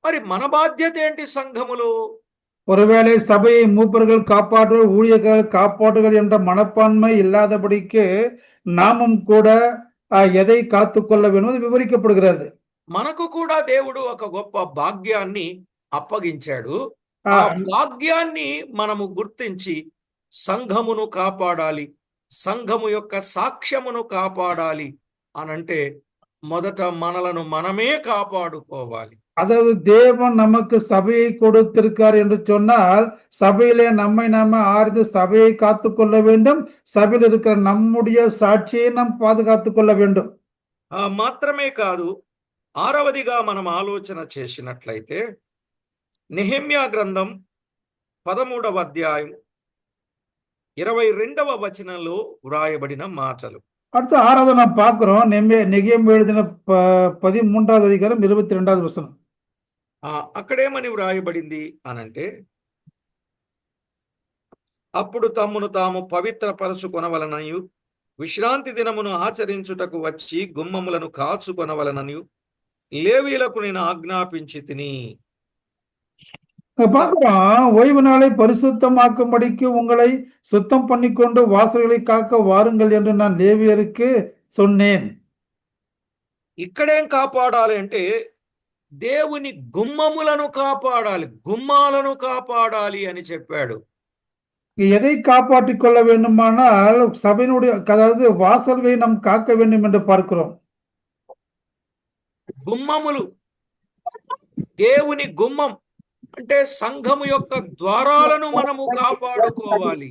మరి మన బాధ్యత ఏంటి సంఘములో? ஒருவேளை சபையை மூப்பர்கள் காப்பாற்றுவர், ஊழியர்கள் காப்பாற்றுகள் என்ற மனப்பான்மை இல்லாதபடிக்கு நாமும் கூட எதை காத்துக்கொள்ள வேண்டும் என்று விவரிக்கப்படுகிறது. మనకు కూడా దేవుడు ఒక గొప్ప భాగ్యాన్ని అప్పగించాడు. ఆ, ఆ భాగ్యాన్ని మనము గుర్తించి సంఘమును కాపాడాలి, సంఘము యొక్క సాక్ష్యమును కాపాడాలి అనంటే మొదట మనలను మనమే కాపాడుకోవాలి. அதாவது தேவன் நமக்கு சபையை கொடுத்திருக்கார் என்று சொன்னால் சபையிலே நம்மை நாம ஆர்ந்து சபையை காத்துக்கொள்ள வேண்டும், சபையில் இருக்கிற நம்முடைய சாட்சியை நாம் பாதுகாத்துக் கொள்ள வேண்டும். మాత్రమే కాదు, ఆరవదిగా మనం ఆలోచన చేసినట్లయితే నెహెమ్యా గ్రంథం 13వ అధ్యాయం 22వ వచనంలో వ్రాయబడిన మాటలు. அடுத்து ஆறாவது நாம் பார்க்கிறோம், நெகேமியா எழுதின 13வது அதிகாரம் 22வது வசனம். అక్కడేమని వ్రాయబడింది అనంటే, అప్పుడు తమ్మును తాము పవిత్రపరచుకొనవలనయు విశ్రాంతి దినమును ఆచరించుటకు వచ్చి గుమ్మములను కాచుకొనవలనయు లేవీలకు నేను ఆజ్ఞాపించి తిని. பார்க்கிறோம், ஓய்வு நாளை பரிசுத்தமாக்கும்படிக்கு உங்களை சுத்தம் பண்ணிக்கொண்டு வாசல்களை காக்க வாருங்கள் என்று நான் லேவியருக்கு சொன்னேன். ఇక్కడేం కాపాడాలి అంటే దేవుని గుమ్మములను కాపాడాలి, గుమ్మాలను కాపాడాలి అని చెప్పాడు. எதை காப்பாற்றிக் கொள்ள வேண்டுமானால் சபையினுடைய, அதாவது வாசல்களை நாம் காக்க வேண்டும் என்று பார்க்கிறோம். గుమ్మములు, దేవుని గుమ్మం అంటే సంఘము యొక్క ద్వారాలను మనము కాపాడుకోవాలి.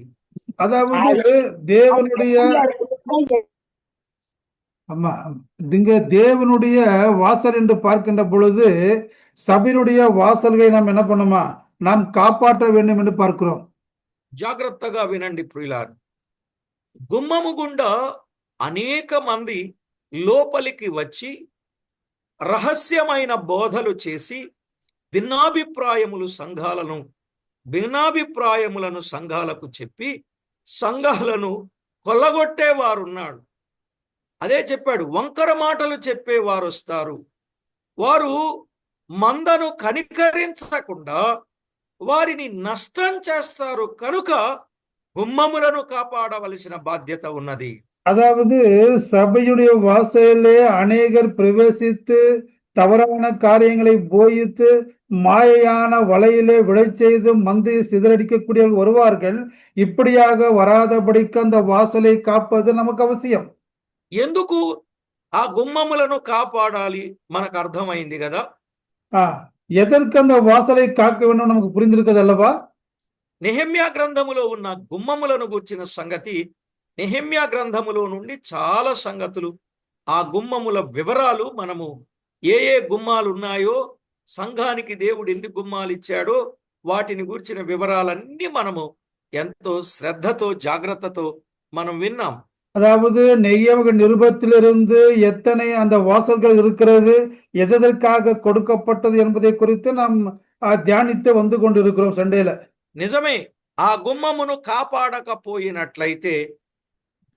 அதாவது தேவனுடைய ஆமா இங்க தேவனுடைய வாசல் என்று பார்க்கின்ற பொழுது சபையினுடைய வாசல்களை நாம் என்ன பண்ணுமா, நாம் காப்பாற்ற வேண்டும் என்று பார்க்கிறோம். జాగ్రత్తగా వినండి ప్రియులారు, గుమ్మము గుండా అనేక మంది లోపలికి వచ్చి రహస్యమైన బోధలు చేసి భిన్నాభిప్రాయములను సంఘాలకు చెప్పి సంఘాలను కొల్లగొట్టేవారున్నాడు. అదే చెప్పాడు, వంకర మాటలు చెప్పేవారు వస్తారు. వారు మందను కనికరించకుండా వారిని నష్టం చేస్తారు. కనుక గుమ్మములను కాపాడవలసిన బాధ్యత ఉన్నది. அதாவது சபையுடைய வாசலிலே அநேகர் பிரவேசித்து தவறான காரியங்களை போதித்து மாயையான வலையிலே விழை செய்து மந்தை சிதறடிக்கக்கூடியவர்கள் வருவார்கள். இப்படியாக வராதபடிக்கு அந்த வாசலை காப்பது நமக்கு அவசியம். ఎందుకు ఆ గుమ్మములను కాపాడాలి మనకు అర్థమైంది కదా. எதற்கு அந்த வாசலை காக்க வேண்டும் நமக்கு புரிந்திருக்கிறது அல்லவா. నెహెమ్యా గ్రంథములో ఉన్న గుమ్మములను గూర్చిన సంగతి నెహెమ్యా గ్రంథములో నుండి చాలా సంగతులు, ఆ గుమ్మముల వివరాలు మనము ఏ గుమ్మాలు ఉన్నాయో, సంఘానికి దేవుడు ఎన్ని గుమ్మాలు ఇచ్చాడో వాటిని గూర్చిన వివరాలన్నీ మనము ఎంతో శ్రద్ధతో జాగ్రత్తతో మనం విన్నాం. அதாவது நெகேமியா நிருபத்திலிருந்து எத்தனை அந்த வாசல்கள் இருக்கிறது, எதற்காக கொடுக்கப்பட்டது என்பதை குறித்து நாம் தியானித்து வந்து கொண்டிருக்கிறோம் சண்டேல. నిజమే, ఆ గుమ్మమును కాపాడకపోయినట్లయితే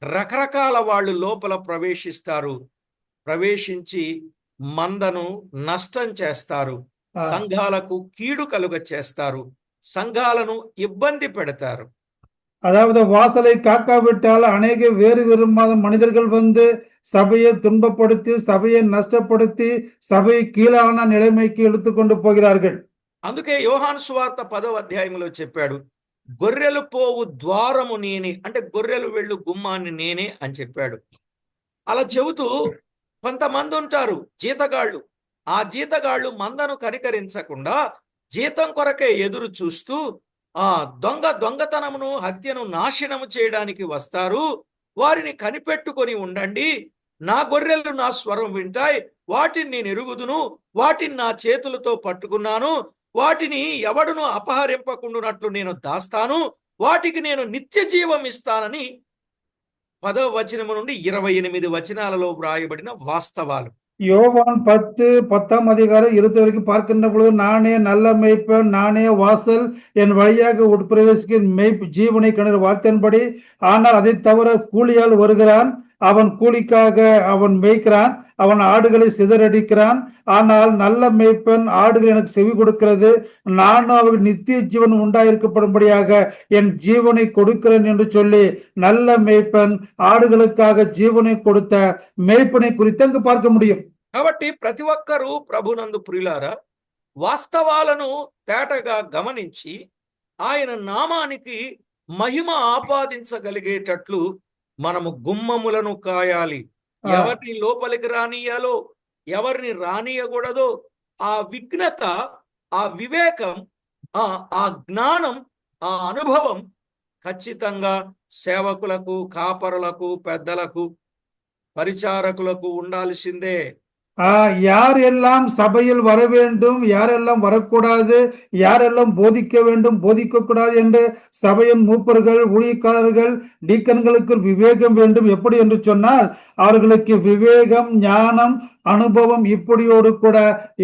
రకరకాల వాళ్ళు లోపల ప్రవేశిస్తారు, ప్రవేశించి మందను నష్టం చేస్తారు, సంఘాలకు కీడు కలుగ చేస్తారు, సంఘాలను ఇబ్బంది పెడతారు. அதாவது வாசலை காக்காவிட்டால் அநேக வேறு விரும்பாத மனிதர்கள் வந்து சபையை துன்பப்படுத்தி சபையை நஷ்டப்படுத்தி சபையை கீழான நிலைமைக்கு எடுத்துக்கொண்டு போகிறார்கள். అందుకే యోహాను సువార్త 10వ అధ్యాయంలో చెప్పాడు, గొర్రెలు పోవు ద్వారము నేనే, అంటే గొర్రెలు వెళ్ళు గుమ్మాన్ని నేనే అని చెప్పాడు. అలా చెబుతూ కొంతమంది ఉంటారు జీతగాళ్ళు, ఆ జీతగాళ్ళు మందను కనికరించకుండా జీతం కొరకే ఎదురు చూస్తూ దొంగతనమును హత్యను నాశనము చేయడానికి వస్తారు. వారిని కనిపెట్టుకొని ఉండండి, నా గొర్రెలు నా స్వరం వింటాయి, వాటిని నేను ఎరుగుదును, వాటిని నా చేతులతో పట్టుకున్నాను, వాటిని ఎవడును అపహరింపకుండునట్లు నేను దాస్తాను, వాటికి నేను నిత్య జీవం ఇస్తానని 10వ వచనము నుండి 28 వచనాలలో వ్రాయబడిన వాస్తవాలు. யோவான் 10:10 அதிகாரம் 20 வரைக்கும் பார்க்கின்ற பொழுது, நானே நல்ல மேய்ப்பன், நானே வாசல், என் வழியாக உட்பிரவேசிக்கும் ஜீவனை கண்ட வார்த்தையின்படி. ஆனால் அதை தவிர கூலியால் வருகிறான், அவன் கூலிக்காக அவன் மேய்க்கிறான், அவன் ஆடுகளை சிதறடிக்கிறான். ஆனால் நல்ல மேய்ப்பன் ஆடுகள் எனக்கு செவி கொடுக்கிறது, நானும் அவர்கள் நித்திய ஜீவன் உண்டாயிருக்கப்படும்படியாக என் ஜீவனை கொடுக்கிறேன் என்று சொல்லி நல்ல மேய்ப்பன் ஆடுகளுக்காக ஜீவனை கொடுத்த மேய்ப்பனை குறித்து அங்கு பார்க்க முடியும். కాబట్టి ప్రతి ఒక్కరూ ప్రభునందు ప్రియులారా వాస్తవాలను తేటగా గమనించి ఆయన నామానికి మహిమ ఆపాదించగలిగేటట్లు మనము గుమ్మములను కాయాలి. ఎవరిని లోపలికి రానియాలో, ఎవరిని రానియకూడదో, ఆ విఘ్నత, ఆ వివేకం, ఆ జ్ఞానం, ఆ అనుభవం ఖచ్చితంగా సేవకులకు, కాపరులకు, పెద్దలకు, పరిచారకులకు ఉండాల్సిందే. யாரெல்லாம் சபையில் வர வேண்டும், யாரெல்லாம் வரக்கூடாது, யாரெல்லாம் போதிக்க வேண்டும், போதிக்க கூடாது என்று சபையின் மூப்பர்கள், ஊழியக்காரர்கள், டீக்கன்களுக்கு விவேகம் வேண்டும். எப்படி என்று சொன்னால், அவர்களுக்கு விவேகம், ஞானம், அனுபவம் இப்படியோடு கூட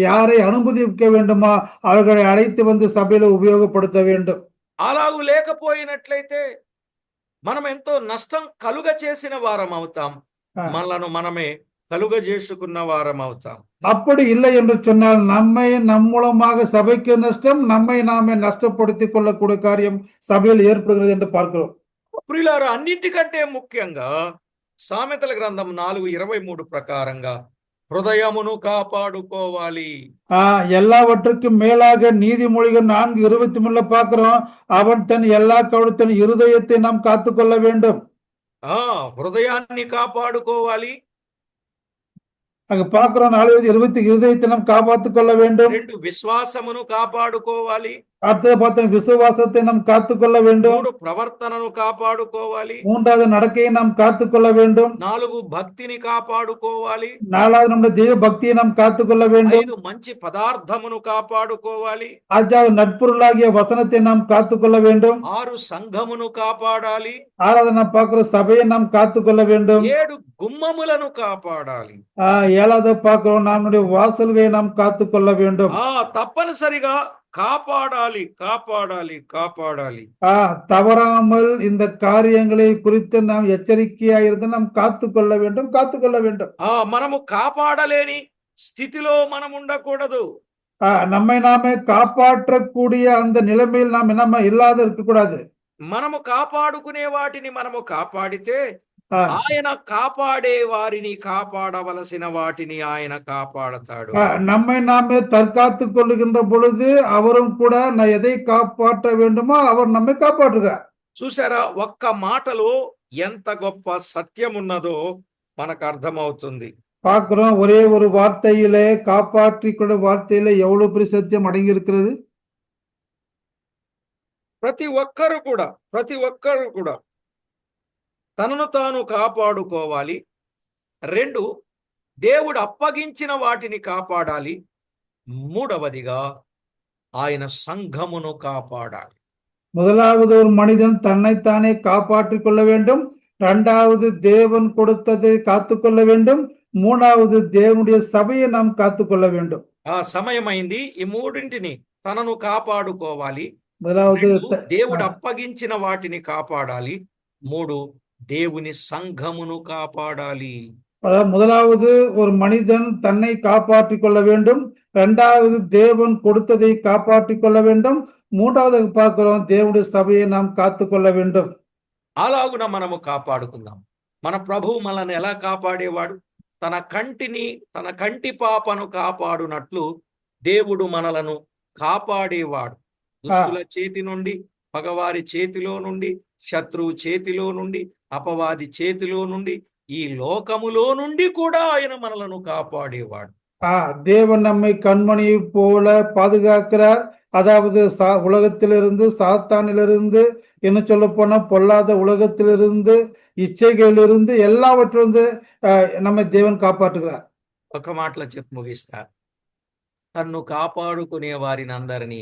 யாரை அனுமதிக்க வேண்டுமா அவர்களை அழைத்து வந்து சபையில உபயோகப்படுத்த வேண்டும். అలాగూ లేకపోయినట్లయితే మనం ఎంతో నష్టం కలుగ చేసిన వారం అవుతాం, మనలను మనమే కలుగ చేసుకున్న వారం అవుతాం. அப்படி இல்லை என்று சொன்னால் நம்மை நம் மூலமாக சபைக்கு நஷ்டம், நம்மை நாமே நஷ்டப்படுத்திக் கொள்ளக்கூடிய காரியம் சபையில் ஏற்படுகிறது என்று பார்க்கிறோம். ప్రియులారా, అన్నింటికంటే ముఖ్యంగా సామెతల గ్రంథం 4:23 ప్రకారంగా హృదయమును కాపాడుకోవాలి. எல்லாவற்றுக்கும் மேலாக நீதிமொழிகள் 4:23 பார்க்கிறோம், அவன் தன் எல்லா கவனத்தின் இருதயத்தை நாம் காத்துக்கொள்ள வேண்டும். హృదయాన్ని కాపాడుకోవాలి. அங்க பார்க்கிறோம் 4:20 இருதயத்தை நாம் காப்பாற்றிக் கொள்ள வேண்டும். 2 విశ్వాసమును కాపాడుకోవాలి. அடுத்தது பார்த்தோம் விசுவாசத்தை நாம் காத்துக்கொள்ள வேண்டும். 3 ప్రవర్తనను కాపాడుకోవాలి. 3வது நடக்கையை நாம் காத்துக்கொள்ள வேண்டும். 4 భక్తిని కాపాడుకోవాలి. 4வது நம்முடைய தெய்வ பக்தியை நாம் காத்துக்கொள்ள வேண்டும். 5 మంచి పదార్థమును కాపాడుకోవాలి. 5வது நட்பொருளாகிய வசனத்தை நாம் காத்துக்கொள்ள வேண்டும். 6 సంఘమును కాపాడాలి. 6வது நாம் பார்க்கிற சபையை நாம் காத்துக்கொள்ள வேண்டும். 7 గుమ్మములను కాపాడాలి. 7வது பார்க்கிறோம் நம்முடைய வாசல்களை நாம் காத்துக்கொள்ள வேண்டும். తప్పనిసరిగా காப்பாடாலி, காப்பாடாலி, காப்பாடாலி. தவறாமல் இந்த காரியங்களை குறித்து நாம் எச்சரிக்கையாக இருந்து நாம் காத்துக்கொள்ள வேண்டும், காத்துக்கொள்ள வேண்டும். మనము కాపాడలేని స్థితిలో మనం ఉండకూడదు. நம்மை நாமே காப்பாற்றக்கூடிய அந்த நிலைமையில் நாம் நம்ம இல்லாத இருக்கக்கூடாது. మనము కాపాడుకునే వాటిని మనము కాపాడితే ఆయన కాపాడే వారిని, కాపాడవలసిన వాటిని ఆయన కాపాడతాడు. நம்மை நாமே தற்காத்துக் கொள்ளுகின்ற பொழுது அவரும் கூட எதை காப்பாற்ற வேண்டுமோ அவர் நம்மை காப்பாற்றுகிறார். చూసారా, ఒక్క మాటలో ఎంత గొప్ప సత్యం ఉన్నదో మనకు అర్థమవుతుంది. பார்க்கிறோம், ஒரே ஒரு வார்த்தையிலே, காப்பாற்றிக்கொள்ள வார்த்தையிலே எவ்வளவு பெரிய சத்தியம் அடங்கி இருக்கிறது. ప్రతి ఒక్కరు కూడా తనను తాను కాపాడుకోవాలి. 2 దేవుడు అప్పగించిన వాటిని కాపాడాలి. 3వదిగా ఆయన సంఘమును కాపాడాలి. முதலாவது ஒரு மனிதன் தன்னைத்தானே காப்பாற்றிக் கொள்ள வேண்டும். 2வது தேவன் கொடுத்ததை காத்துக்கொள்ள வேண்டும். 3வது தேவனுடைய சபையை நாம் காத்துக்கொள்ள வேண்டும். సమయమైంది. ఈ మూడింటిని తనను కాపాడుకోవాలి. முதலாவது దేవుడు అప్పగించిన వాటిని కాపాడాలి. 3 దేవుని సంఘమును కాపాడాలి. முதலாவது ஒரு மனிதன் தன்னை காப்பாற்றிக் கொள்ள வேண்டும். 2வது தேவன் கொடுத்ததை காப்பாற்றிக் கொள்ள வேண்டும். 3வது பார்க்கிறோம் దేవుడి సభயை நாம் కాத்துக்கொள்ள வேண்டும். అలాగున మనము కాపాడుకుందాం. మన ప్రభువు మనల్ని ఎలా కాపాడేవాడు? తన కంటి పాపను కాపాడునట్లు దేవుడు మనలను కాపాడేవాడు. దుష్టుల చేతి నుండి, పగవారి చేతిలో నుండి, శత్రువు చేతిలో నుండి, అపవాది చేతిలో నుండి, ఈ లోకములో నుండి కూడా ఆయన మనలను కాపాడేవాడు. தேவன் நம்மை கண்மணியை போல பாதுகாக்கிறார். அதாவது உலகத்திலிருந்து, சாத்தானிலிருந்து, என்ன சொல்ல போனா பொல்லாத உலகத்திலிருந்து, இச்சைகளிலிருந்து, எல்லாவற்றிலிருந்து நம்மை தேவன் காப்பாற்றுகிறார். ఒక మాటలో చెప్పి ముగిస్తా. తన్ను కాపాడుకునే వారిని అందరినీ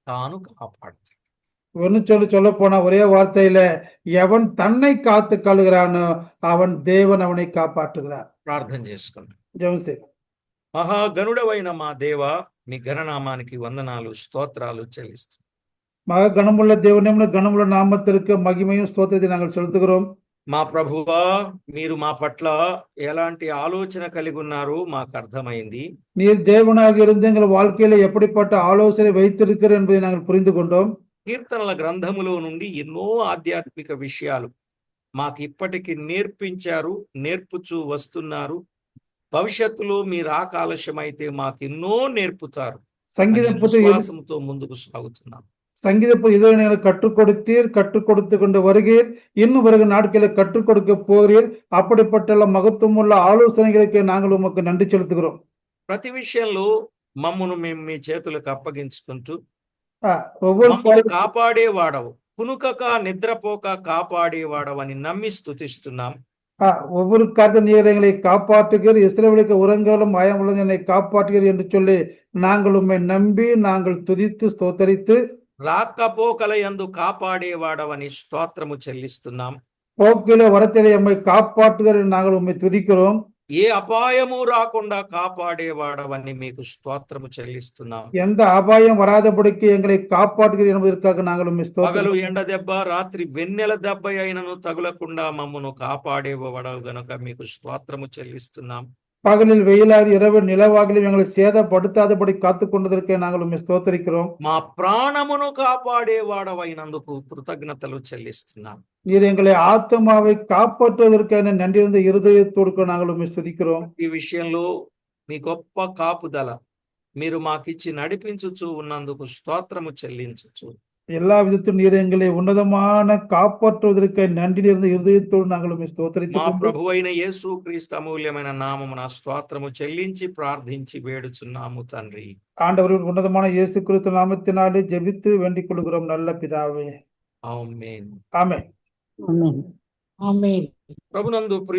తాను కాపాడుతాడు. ஒன்னு சொல்ல போனா ஒரே வார்த்தையில எவன் தன்னை காத்து கொள்கிறானோ அவன் தேவன் அவனை காப்பாற்றுகிறார். ప్రార్థన చేసుకుందాం. ஜெபம் செய். మహాగణుడవైన మా దేవ, మీ ఘననామానికి వందనాలు, స్తోత్రాలు చెల్లిస్తాం. மகா கனமுள்ள தேவனே கனமுள்ள நாமத்திற்கு மகிமையும் ஸ்தோத்திரத்தை நாங்கள் செலுத்துகிறோம். మా ప్రభువా, మీరు మా పట్ల ఎలాంటి ఆలోచన కలిగి ఉన్నారో మాకు అర్థమైంది. நீர் தேவனாக இருந்து எங்கள் வாழ்க்கையில எப்படிப்பட்ட ஆலோசனை வைத்திருக்கிறீர் என்பதை நாங்கள் புரிந்து கொண்டோம். కీర్తనల గ్రంథములో నుండి ఎన్నో ఆధ్యాత్మిక విషయాలు మాకు ఇప్పటికి నేర్పించారు, నేర్పుచూ వస్తున్నారు. భవిష్యత్తులో మీరు ఆకాలస్యమైతే మాకు ఎన్నో నేర్పుతారు. சங்கீதம் విశ్వాసంతో ముందుకు సాగుతున్నాం. இதை நீங்கள் கற்றுக் கொடுத்தீர், கற்றுக் கொடுத்து கொண்டு வருகிறீர், இன்னும் வருகிற நாட்களில் கற்றுக் கொடுக்க போகிறீர். அப்படிப்பட்ட மகத்துவமுள்ள ஆலோசனைகளுக்கு நாங்கள் உமக்கு நன்றி செலுத்துகிறோம். ప్రతి విషయంలో మమ్మను మేము మీ చేతులకు అప్పగించుకుంటూ ஒவ்வொரு మమ్మల్ని కాపాడేవాడవు, కునుకక నిద్రపోక కాపాడేవాడవని నమ్మి స్తుతిస్తున్నాం. ஒவ்வொரு காரியத்தை நீர் எங்களை காப்பாற்றுகிறீர், இஸ்ரவேலுக்கு உரங்களும் பயமுள்ள என்னை காப்பாற்றுகிறீர் என்று சொல்லி நாங்கள் உம்மை நம்பி நாங்கள் துதித்து ஸ்தோத்தரித்து రాకపోకల యందు కాపాడేవాడవని స్తోత్రము చెల్లిస్తున్నాం. போக்கில வரத்திலே எம்மை காப்பாற்றுகிறீர் நாங்கள் உம்மை துதிக்கிறோம். ఏ అపాయము రాకుండా కాపాడేవాడవని మీకు స్తోత్రము చెల్లిస్తున్నాం. எந்த அபாயம் வராதபடிக்கு எங்களை காப்பாற்றுகிறீர் என்பதற்காக நாங்கள் உம்மை పగలు ஸ்தோத்திரம். ఎండ దెబ్బ, రాత్రి వెన్నెల దెబ్బ అయినను తగులకుండా మమ్మను కాపాడేవాడవు గనుక మీకు స్తోత్రము చెల్లిస్తున్నాం. பகலில் வெயிலாக இரவு நிலவாகிலும் எங்களை சேதப்படுத்தாதபடி காத்துக் கொண்டதற்கே நாங்கள் உம்மை ஸ்தோத்தரிக்கிறோம். మా ప్రాణమును కాపాడేవాడవైనందుకు కృతజ్ఞతలు చెల్లిస్తున్నాం. நீர் எங்களை ஆத்மாவை காப்பாற்றுவதற்கான நன்றியிருந்த இருதயத்தோடு நாங்கள் உம்மை ஸ்துதிக்கிறோம். ఈ విషయంలో మీ గొప్ప కాపుదల మీరు మాకిచ్చి నడిపించుచు ఉన్నందుకు స్తోత్రము చెల్లించుచు எல்லா விதத்திலும் நீர் எங்களை உன்னதமான காப்பாற்றுவதற்கு நன்றியிருந்த இருதயத்தோடு நாங்கள் உம்மை మా ஸ்தோத்தரித்துக் ప్రభువైన యేసు క్రీస్తు అమూల్యమైన నామమున స్తోత్రము చెల్లించి ప్రార్థించి వేడుచున్నాము తండ్రి. ஆண்டவரின் உன்னதமான இயேசு கிறிஸ்து நாமத்தினாலே ஜெபித்து வேண்டிக் கொள்கிறோம் நல்ல பிதாவே. ఆమేన్. ஆமென். Amen. Amen. ప్రభునందు ప్రియుల